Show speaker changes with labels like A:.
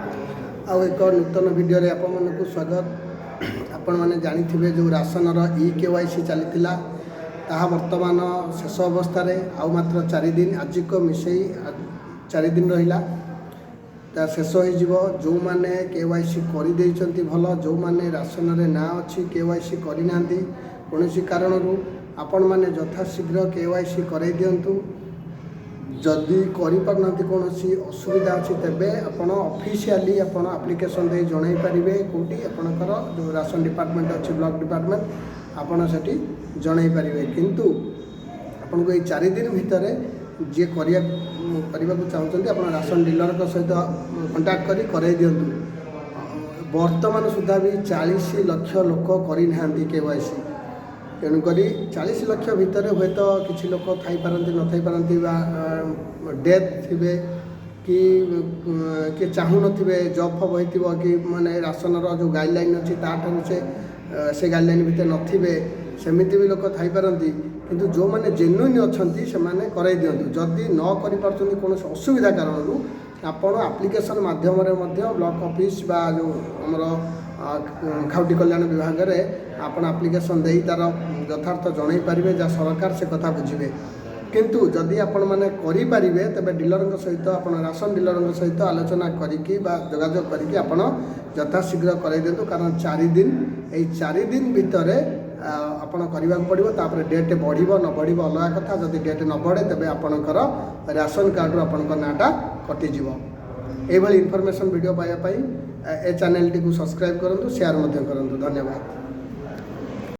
A: आउ एक नूतन वीडियो रे आपण मानकु स्वागत। आपण माने जानिथिबे जो राशनर ई-केवाईसी चलीथिला ताहा वर्तमान शेष अवस्था रे आउ मात्र 4 दिन आज को मिसई 4 दिन रहिला ता शेष हो जिवो। जो माने केवाईसी करि देइचंती भलो, जो माने राशन रे ना अछि केवाईसी करि नांती कोनोसी कारणरू आपण माने यथाशीघ्र केवाईसी करै दियंतु। जदि करि पारनांती कोनोसी असुविधा अछि तबे आपण ऑफिशियली आपण एप्लिकेशन दे जणाई परिबे कोठी आपणकर जो राशन डिपार्टमेंट अछि ब्लॉक डिपार्टमेंट आपण सेठी जणाई परिबे। किंतु आपण को 4 दिन भितरे जे करिया को चाहउछंती आपण राशन डीलर को सहित कांटेक्ट करी करे दियंतु। वर्तमान सुधा भी 40 लाख लोक करि नांती केवाईसी, तेणुक 40 लाख भितर हे तो किसी लोक थी पारती न थी पारती डेथ थे कि चाहू थे जॉब फब हो कि माने राशनर जो गाइडलाइन अच्छी ताठू से गाइडलाइन भितर नथिबे सेमिति भी लोक थी पारती। किंतु जो माने जेन्युइन अच्छी से करे दिंतु। जदि न करें कौन असुविधा कारण आपण एप्लिकेशन माध्यम ब्लॉक ऑफिस बा जो आमर खाउटी कल्याण विभाग में आपण एप्लिकेशन दे तार यथार्थ जन पारे जहाँ सरकार से कथा बुझे। किंतु जदि आपण मैंने करें तेज डीलर सहित आप राशन डीलर सहित आलोचना करी जोगाजोग करी आपण यथाशीघ्र कर दिंतु। कारण 4 दिन यही 4 दिन भितर आपण करने को पड़ो। तापर डेट बढ़ो न बढ़ो अलग कथा। जदि डेट न बढ़े तेज आपणकर राशन कार्ड आपण नाटा कटिज। यही इनफॉरमेशन वीडियो पाइबापी ए चैनल टी को सब्सक्राइब करूँ, शेयर करूँ। धन्यवाद।